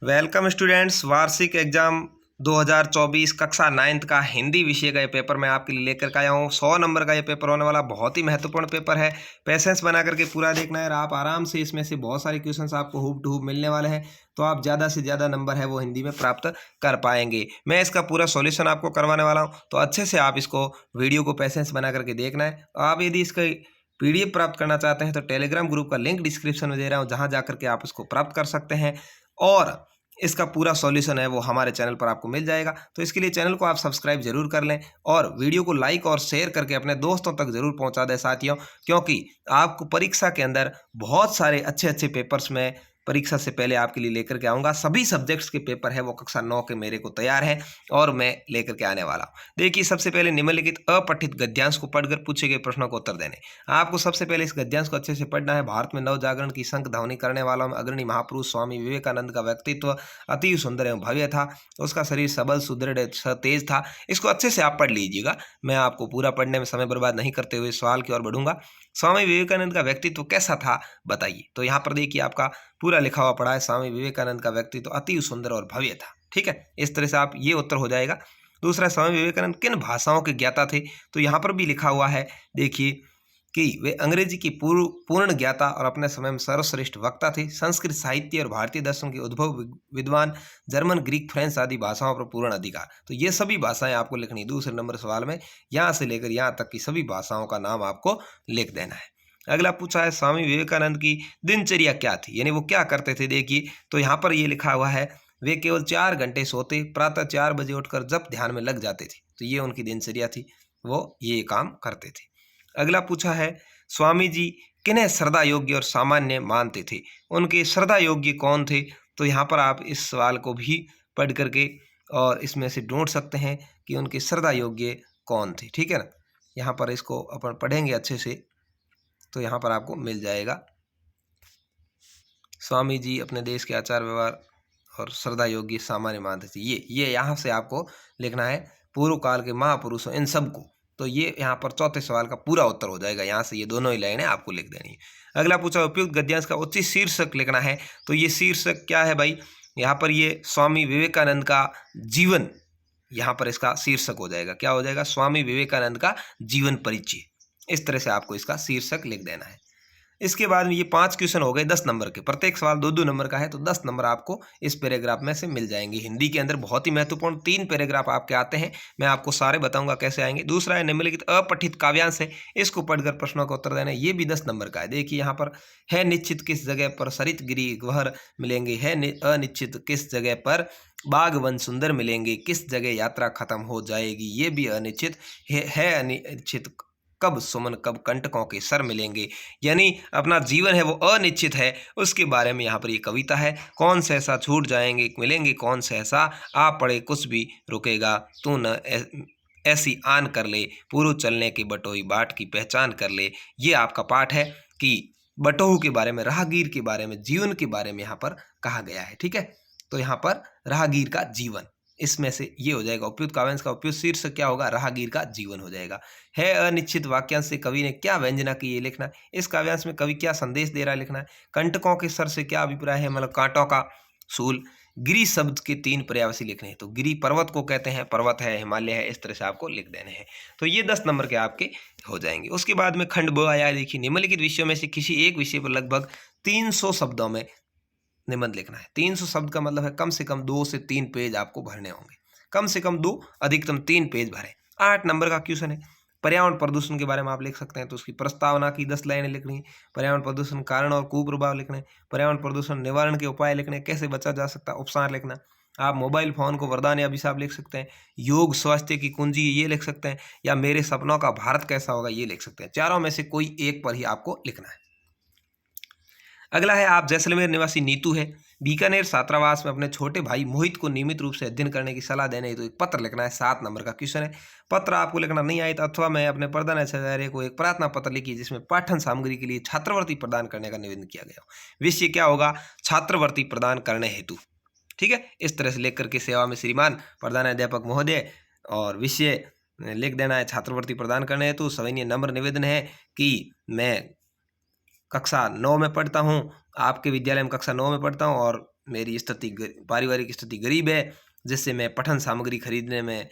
Welcome students, वार्षिक exam 2024 कक्षा 9th का हिंदी विषय का ये पेपर मैं आपके लिए लेकर के आया हूँ। 100 नंबर का ये पेपर होने वाला बहुत ही महत्वपूर्ण पेपर है। पेशेंस बना करके पूरा देखना है। आप आराम से इसमें से बहुत सारे क्वेश्चंस आपको हूब टू हूब मिलने वाले हैं, तो आप ज़्यादा से ज़्यादा नंबर है वो हिंदी में प्राप्त कर पाएंगे। मैं इसका पूरा सॉल्यूशन आपको करवाने वाला हूँ, तो अच्छे से आप इसको वीडियो को पेशेंस बना करके देखना है। आप यदि इसका PDF प्राप्त करना चाहते हैं तो टेलीग्राम ग्रुप का लिंक डिस्क्रिप्शन में दे रहा हूँ, जहाँ जा करके आप इसको प्राप्त कर सकते हैं। और इसका पूरा सॉल्यूशन है वो हमारे चैनल पर आपको मिल जाएगा। तो इसके लिए चैनल को आप सब्सक्राइब जरूर कर लें और वीडियो को लाइक और शेयर करके अपने दोस्तों तक जरूर पहुंचा दें साथियों, क्योंकि आपको परीक्षा के अंदर बहुत सारे अच्छे अच्छे पेपर्स में परीक्षा से पहले आपके लिए लेकर के आऊँगा। सभी सब्जेक्ट्स के पेपर है वो कक्षा 9 के मेरे को तैयार है और मैं लेकर के आने वाला हूँ। देखिए, सबसे पहले निम्नलिखित अपठित गद्यांश को पढ़कर पूछे गए प्रश्नों को उत्तर देने। आपको सबसे पहले इस गद्यांश को अच्छे से पढ़ना है। भारत में नव जागरण की शंख ध्वनि करने वालों में अग्रणी महापुरुष स्वामी विवेकानंद का व्यक्तित्व अति सुंदर एवं भव्य था। उसका शरीर सबल, सुदृढ़, तेज था। इसको अच्छे से आप पढ़ लीजिएगा। मैं आपको पूरा पढ़ने में समय बर्बाद नहीं करते हुए सवाल की ओर बढ़ूंगा। स्वामी विवेकानंद का व्यक्तित्व कैसा था बताइए। तो यहाँ पर देखिए, आपका पूरा लिखा हुआ पड़ा है, स्वामी विवेकानंद का व्यक्तित्व अति सुंदर और भव्य था। ठीक है, इस तरह से आप ये उत्तर हो जाएगा। दूसरा, स्वामी विवेकानंद किन भाषाओं के ज्ञाता थे? तो यहाँ पर भी लिखा हुआ है, देखिए कि वे अंग्रेजी की पूर्ण ज्ञाता और अपने समय में सर्वश्रेष्ठ वक्ता थे। संस्कृत साहित्य और भारतीय दर्शन के उद्भव विद्वान, जर्मन, ग्रीक, फ्रेंच आदि भाषाओं पर पूर्ण अधिकार। तो ये सभी भाषाएं आपको लिखनी। दूसरे नंबर सवाल में यहाँ से लेकर यहाँ तक की सभी भाषाओं का नाम आपको लिख देना है। अगला पूछा है, स्वामी विवेकानंद की दिनचर्या क्या थी, यानी वो क्या करते थे। देखिए, तो यहाँ पर ये लिखा हुआ है, वे केवल 4 घंटे सोते, प्रातः 4 बजे उठकर जप ध्यान में लग जाते थे। तो ये उनकी दिनचर्या थी, वो ये काम करते थे। अगला पूछा है, स्वामी जी किन्हें श्रद्धा योग्य और सामान्य मानते थे? उनके श्रद्धा योग्य कौन थे? तो यहाँ पर आप इस सवाल को भी पढ़ करके और इसमें से ढूंढ सकते हैं कि उनके श्रद्धा योग्य कौन थे। ठीक है ना, यहाँ पर इसको अपन पढ़ेंगे अच्छे से, तो यहाँ पर आपको मिल जाएगा। स्वामी जी अपने देश के आचार व्यवहार और श्रद्धा योग्य सामान्य मानते थे। ये यहाँ से आपको लिखना है, पूर्व काल के महापुरुषों इन सबको। तो ये यहाँ पर चौथे सवाल का पूरा उत्तर हो जाएगा। यहाँ से ये दोनों ही लाइनें आपको लिख देनी है। अगला पूछा, उपयुक्त गद्यांश का उचित शीर्षक लिखना है। तो ये शीर्षक क्या है भाई? यहाँ पर ये स्वामी विवेकानंद का जीवन, यहाँ पर इसका शीर्षक हो जाएगा। क्या हो जाएगा? स्वामी विवेकानंद का जीवन परिचय। इस तरह से आपको इसका शीर्षक लिख देना है। इसके बाद में ये 5 क्वेश्चन हो गए 10 नंबर के। प्रत्येक सवाल 2-2 नंबर का है, तो 10 नंबर आपको इस पैराग्राफ में से मिल जाएंगे। हिंदी के अंदर बहुत ही महत्वपूर्ण 3 पैराग्राफ आपके आते हैं। मैं आपको सारे बताऊंगा कैसे आएंगे। दूसरा है, निम्नलिखित अपठित काव्यांश है, इसको पढ़कर प्रश्नों का उत्तर देना है। ये भी 10 नंबर का है। देखिए, यहाँ पर है निश्चित किस जगह पर सरित गिरी गह्वर मिलेंगे, है अनिश्चित किस जगह पर बाग वन सुंदर मिलेंगे, किस जगह यात्रा खत्म हो जाएगी, ये भी अनिश्चित है अनिश्चित कब सुमन कब कंटकों के सर मिलेंगे। यानी अपना जीवन है वो अनिश्चित है, उसके बारे में यहाँ पर ये कविता है। कौन सहसा छूट जाएंगे मिलेंगे, कौन सहसा आ पड़े कुछ भी रुकेगा, तू न ऐसी आन कर ले, पूर्व चलने की बटोही बाट की पहचान कर ले। ये आपका पाठ है कि बटोह के बारे में, राहगीर के बारे में, जीवन के बारे में यहाँ पर कहा गया है। ठीक है, तो यहाँ पर राहगीर का जीवन, इसमें से ये हो जाएगा। उपयुक्त काव्यांश का उपयुक्त शीर्षक क्या होगा? राहगीर का जीवन हो जाएगा। है अनिश्चित वाक्यांश से कवि ने क्या व्यंजना की, ये लिखना है। इस काव्यांश में कवि क्या संदेश दे रहा है, लिखना है। कंटकों के सर से क्या अभिप्राय है, मतलब कांटों का सूल। गिरी शब्द के 3 पर्यायवाची लिखने हैं। तो गिरी पर्वत को कहते हैं, पर्वत है, हिमालय है, इस तरह से आपको लिख देने हैं। तो ये 10 नंबर के आपके हो जाएंगे। उसके बाद में खंड ब आया, देखिए, निम्नलिखित विषयों में से किसी एक विषय पर लगभग 300 शब्दों में निबंध लिखना है। 300 शब्द का मतलब है कम से कम 2 से 3 पेज आपको भरने होंगे। कम से कम 2, अधिकतम 3 पेज भरें। 8 नंबर का क्वेश्चन है। पर्यावरण प्रदूषण के बारे में आप लिख सकते हैं, तो उसकी प्रस्तावना की 10 लाइनें लिखनी है। पर्यावरण प्रदूषण कारण और कुप्रभाव लिखने, पर्यावरण प्रदूषण निवारण के उपाय लिखने, कैसे बचा जा सकता है, उपसार लिखना। आप मोबाइल फोन को वरदान या अभिशाप लिख सकते हैं। योग स्वास्थ्य की कुंजी ये लिख सकते हैं, या मेरे सपनों का भारत कैसा होगा ये लिख सकते हैं। चारों में से कोई एक पर ही आपको लिखना है। अगला है, आप जैसलमेर निवासी नीतू है, बीकानेर छात्रावास में अपने छोटे भाई मोहित को नियमित रूप से अध्ययन करने की सलाह देने, तो एक पत्र लिखना है। 7 नंबर का क्वेश्चन है। पत्र आपको लिखना नहीं आए तो अथवा मैं अपने प्रधानाचार्य को एक प्रार्थना पत्र लिखी, जिसमें पाठन सामग्री के लिए छात्रवृत्ति प्रदान करने का निवेदन किया गया। विषय क्या होगा? छात्रवृत्ति प्रदान करने हेतु। ठीक है, इस तरह से लेकर के सेवा में श्रीमान प्रधानाध्यापक महोदय, और विषय लिख देना है छात्रवृत्ति प्रदान करने हेतु। सविनय नम्र निवेदन है कि मैं कक्षा 9 में पढ़ता हूँ, आपके विद्यालय में कक्षा 9 में पढ़ता हूँ, और मेरी स्थिति पारिवारिक स्थिति गरीब है, जिससे मैं पठन सामग्री खरीदने में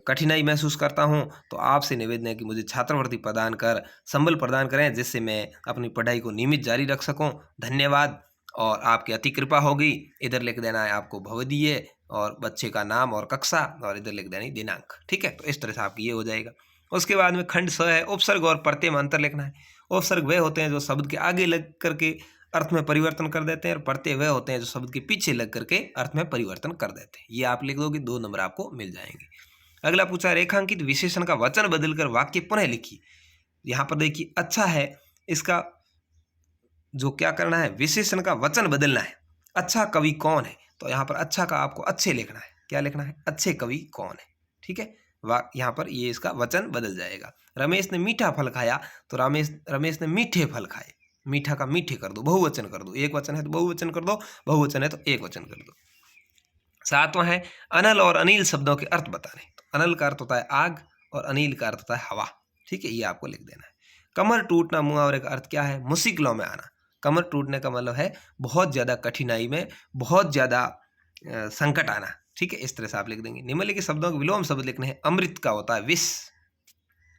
कठिनाई महसूस करता हूं, तो आपसे निवेदन है कि मुझे छात्रवृत्ति प्रदान कर संबल प्रदान करें, जिससे मैं अपनी पढ़ाई को नियमित जारी रख सकूं। धन्यवाद और आपकी अति कृपा होगी। इधर लिख देना है आपको भवदीय और बच्चे का नाम और कक्षा, और इधर लिख देना है दिनांक। ठीक है, तो इस तरह से आपकी ये हो जाएगा। उसके बाद में खंड 6 है, उपसर्ग और प्रत्यय में अंतर लिखना है। उपसर्ग वे होते हैं जो शब्द के आगे लग करके अर्थ में परिवर्तन कर देते हैं, और प्रत्यय वे होते हैं जो शब्द के पीछे लग करके अर्थ में परिवर्तन कर देते हैं। ये आप लिख दोगे, 2 नंबर आपको मिल जाएंगे। अगला पूछा, रेखांकित विशेषण का वचन बदलकर वाक्य पुनः लिखिए। यहाँ पर देखिए अच्छा है, इसका जो क्या करना है, विशेषण का वचन बदलना है। अच्छा कवि कौन है, तो यहाँ पर अच्छा का आपको अच्छे लिखना है। क्या लिखना है, अच्छे कवि कौन है। ठीक है, यहाँ पर ये इसका वचन बदल जाएगा। रमेश ने मीठा फल खाया, तो रमेश ने मीठे फल खाए। मीठा का मीठे कर दो, बहुवचन कर दो। एक वचन है तो बहुवचन कर दो, बहुवचन है तो एक वचन कर दो। 7वां है, अनल और अनिल शब्दों के अर्थ बताने। तो अनल का अर्थ होता है आग और अनिल का अर्थ होता है हवा। ठीक है, ये आपको लिख देना है। कमर टूटना मुहावरे का अर्थ क्या है, मुश्किलों में आना। कमर टूटने का मतलब है बहुत ज़्यादा कठिनाई में, बहुत ज़्यादा संकट आना। ठीक है, इस तरह से आप लिख देंगे। निम्नलिखित शब्दों के विलोम शब्द लिखने हैं। अमृत का होता है विष,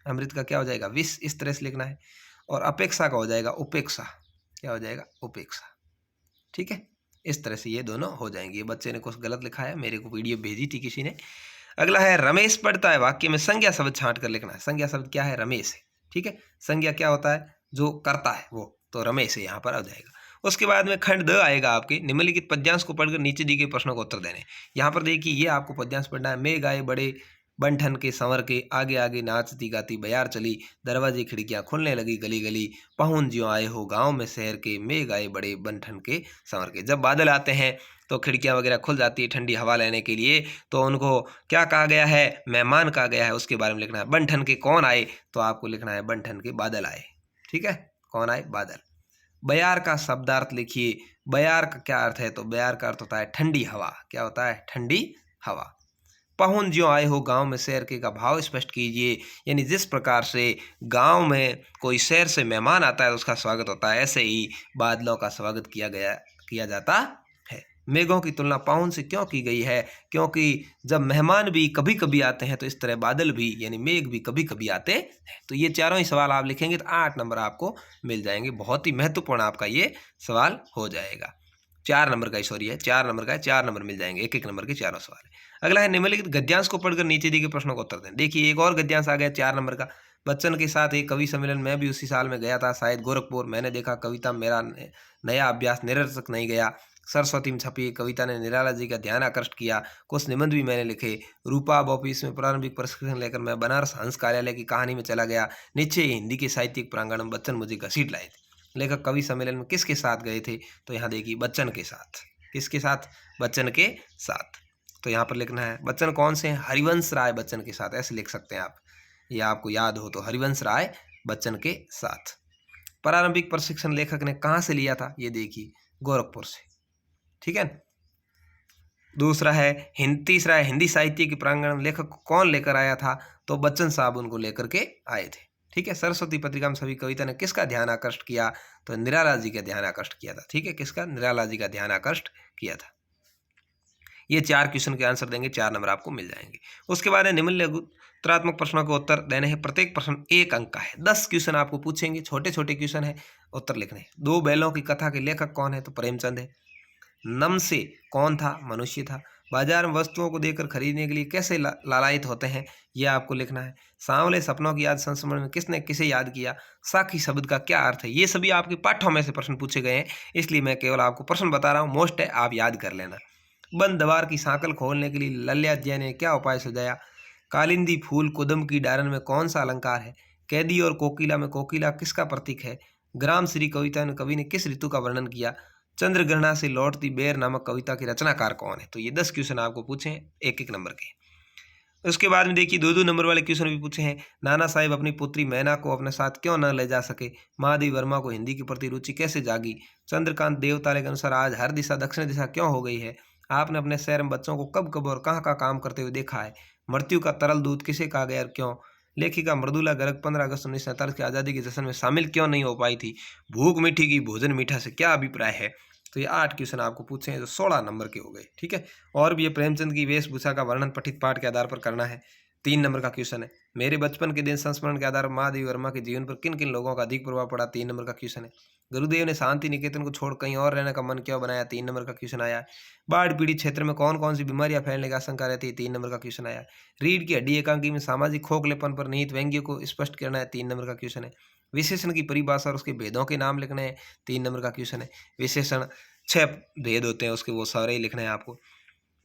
अमृत का क्या हो जाएगा, विष। इस तरह से लिखना है। और अपेक्षा का हो जाएगा उपेक्षा। क्या हो जाएगा, उपेक्षा। ठीक है, इस तरह से ये दोनों हो जाएंगे। ये बच्चे ने कुछ गलत लिखा है, मेरे को वीडियो भेजी थी किसी ने। अगला है, रमेश पढ़ता है। वाक्य में संज्ञा शब्द छांट कर लिखना है। संज्ञा शब्द क्या है, रमेश है। ठीक है, संज्ञा क्या होता है, जो करता है वो, तो रमेश है, यहाँ पर आ जाएगा। उसके बाद में खंड 2 आएगा आपके। निम्नलिखित पद्यांश को पढ़कर नीचे दिए गए प्रश्नों को उत्तर देने। यहाँ पर देखिए, ये आपको पद्यांश पढ़ना है। मैं गाए बड़े बंठन के संवर के, आगे आगे नाचती गाती बयार चली, दरवाजे खिड़कियां खुलने लगी गली गली, पहुन ज्यों आए हो गांव में शहर के, मैं गाए बड़े बंठन के संवर के। जब बादल आते हैं तो खिड़कियां वगैरह खुल जाती है ठंडी हवा लेने के लिए, तो उनको क्या कहा गया है, मेहमान कहा गया है। उसके बारे में लिखना है। बंठन के कौन आए, तो आपको लिखना है बंठन के बादल आए। ठीक है, कौन आए, बादल। बयार का शब्दार्थ लिखिए। बयार का क्या अर्थ है, तो बयार का अर्थ होता है ठंडी हवा। क्या होता है, ठंडी हवा। पहुन ज्यों आए हो गांव में शहर के का भाव स्पष्ट कीजिए। यानी जिस प्रकार से गांव में कोई शहर से मेहमान आता है तो उसका स्वागत होता है, ऐसे ही बादलों का स्वागत किया जाता है। मेघों की तुलना पाहुन से क्यों की गई है, क्योंकि जब मेहमान भी कभी कभी आते हैं तो इस तरह बादल भी यानी मेघ भी कभी कभी आते हैं। तो ये चारों ही सवाल आप लिखेंगे तो 8 नंबर आपको मिल जाएंगे। बहुत ही महत्वपूर्ण आपका ये सवाल हो जाएगा। 4 नंबर का, सॉरी है 4 नंबर का है, 4 नंबर मिल जाएंगे। एक नंबर के चारों सवाल है। अगला है, निम्नलिखित गद्यांश को पढ़कर नीचे दिए गए प्रश्नों का उत्तर दें। देखिए, एक और गद्यांश आ गया 4 नंबर का। बच्चन के साथ एक कवि सम्मेलन मैं भी उसी साल में गया था, शायद गोरखपुर। मैंने देखा कविता मेरा नया अभ्यास निरर्थक नहीं गया। सरस्वती में छपी कविता ने निराला जी का ध्यान आकृष्ट किया। कुछ निबंध भी मैंने लिखे। रूपा ऑफिस में प्रारंभिक प्रशिक्षण लेकर मैं बनारस हंस कार्यालय की कहानी में चला गया। नीचे हिंदी के साहित्यिक प्रांगण में बच्चन मुझे घसीट लाए थे। लेखक कवि सम्मेलन में किसके साथ गए थे, तो यहाँ देखिए बच्चन के साथ। किसके साथ, बच्चन के साथ। तो यहाँ पर लिखना है बच्चन कौन से हैं, हरिवंश राय बच्चन के साथ, ऐसे लिख सकते हैं आप। ये आपको याद हो तो हरिवंश राय बच्चन के साथ। प्रारंभिक प्रशिक्षण लेखक ने कहाँ से लिया था, ये देखिए गोरखपुर से। ठीक है, तीसरा है हिंदी साहित्य के प्रांगण में लेखक को कौन लेकर आया था, तो बच्चन साहब उनको लेकर के आए थे। ठीक है, सरस्वती पत्रिका में सभी कविता ने किसका ध्यान आकृष्ट किया, तो निराला जी का ध्यान आकृष्ट किया था। ठीक है, किसका, निराला जी का ध्यान आकृष्ट किया था। ये 4 क्वेश्चन के आंसर देंगे, 4 नंबर आपको मिल जाएंगे। उसके बाद है निम्नलिखित प्रश्नों के उत्तर देने हैं। प्रत्येक प्रश्न 1 अंक का है। 10 क्वेश्चन आपको पूछेंगे, छोटे छोटे क्वेश्चन है, उत्तर लिखने हैं। 2 बैलों की कथा के लेखक कौन है, तो प्रेमचंद है। नम से कौन था, मनुष्य था। बाजार में वस्तुओं को देखकर खरीदने के लिए कैसे लालायित होते हैं, यह आपको लिखना है। सांवले सपनों की याद संस्मरण में किसने किसे याद किया। साखी शब्द का क्या अर्थ है। ये सभी आपके पाठों में से प्रश्न पूछे गए हैं, इसलिए मैं केवल आपको प्रश्न बता रहा हूँ। मोस्ट है, आप याद कर लेना। बंद दवार की सांकल खोलने के लिए लल्याद्या ने क्या उपाय सुझाया। कालिंदी फूल कुदम की डारन में कौन सा अलंकार है। कैदी और कोकिला में कोकिला किसका प्रतीक है। ग्राम श्री कविता में कवि ने किस ऋतु का वर्णन किया। चंद्रग्रहणा से लौटती बेर नामक कविता के रचनाकार कौन है। तो ये 10 क्वेश्चन आपको पूछे हैं, 1 नंबर के। उसके बाद में देखिए 2 नंबर वाले क्वेश्चन भी पूछे हैं। नाना साहेब अपनी पुत्री मैना को अपने साथ क्यों न ले जा सके। महादेवी वर्मा को हिंदी के प्रति रुचि कैसे जागी। चंद्रकांत देवतारे के अनुसार आज हर दिशा दक्षिण दिशा क्यों हो गई है। आपने अपने शहर में बच्चों को कब कब और कहाँ कहाँ काम करते हुए देखा है। मृत्यु का तरल दूध किसे कहा गया और क्यों। लेखिका मृदुला गर्ग 15 अगस्त 1947 की आज़ादी के जश्न में शामिल क्यों नहीं हो पाई थी। भूख मीठी की भोजन मीठा से क्या अभिप्राय है। तो ये 8 क्वेश्चन आपको पूछे हैं जो 16 नंबर के हो गए। ठीक है, और भी ये प्रेमचंद की वेशभूषा का वर्णन पठित पाठ के आधार पर करना है, 3 नंबर का क्वेश्चन है। मेरे बचपन के दिन संस्मरण के आधार पर महादेवी वर्मा के जीवन पर किन किन लोगों का अधिक प्रभाव पड़ा, 3 नंबर का क्वेश्चन है। गुरुदेव ने शांति निकेतन को छोड़ कहीं और रहने का मन क्यों बनाया, 3 नंबर का क्वेश्चन आया है। बाढ़ पीड़ित क्षेत्र में कौन कौन सी बीमारियां फैलने की आशंका रहती है, 3 नंबर का क्वेश्चन आया है। रीढ़ की हड्डी एकांकी में सामाजिक खोखलेपन पर निहित व्यंग्य को स्पष्ट करना है, 3 नंबर का क्वेश्चन है। विशेषण की परिभाषा और उसके भेदों के नाम लिखने हैं, 3 नंबर का क्वेश्चन है। विशेषण 6 भेद होते हैं उसके, वो सारे ही लिखने हैं आपको।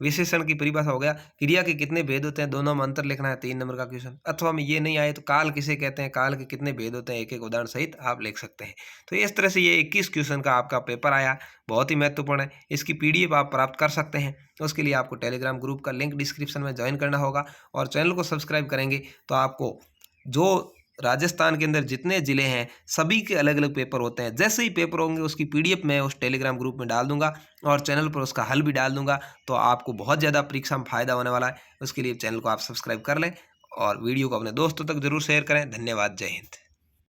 विशेषण की परिभाषा हो गया, क्रिया के कितने भेद होते हैं, दोनों में अंतर लिखना है, 3 नंबर का क्वेश्चन। अथवा में ये नहीं आए तो काल किसे कहते हैं, काल के कितने भेद होते हैं, एक एक उदाहरण सहित आप लिख सकते हैं। तो इस तरह से ये 21 क्वेश्चन का आपका पेपर आया, बहुत ही महत्वपूर्ण है। इसकी पीडीएफ आप प्राप्त कर सकते हैं। तो उसके लिए आपको टेलीग्राम ग्रुप का लिंक डिस्क्रिप्शन में ज्वाइन करना होगा और चैनल को सब्सक्राइब करेंगे तो आपको जो राजस्थान के अंदर जितने ज़िले हैं सभी के अलग अलग पेपर होते हैं, जैसे ही पेपर होंगे उसकी पीडीएफ मैं उस टेलीग्राम ग्रुप में डाल दूंगा और चैनल पर उसका हल भी डाल दूंगा। तो आपको बहुत ज़्यादा परीक्षा में फ़ायदा होने वाला है। उसके लिए चैनल को आप सब्सक्राइब कर लें और वीडियो को अपने दोस्तों तक जरूर शेयर करें। धन्यवाद, जय हिंद।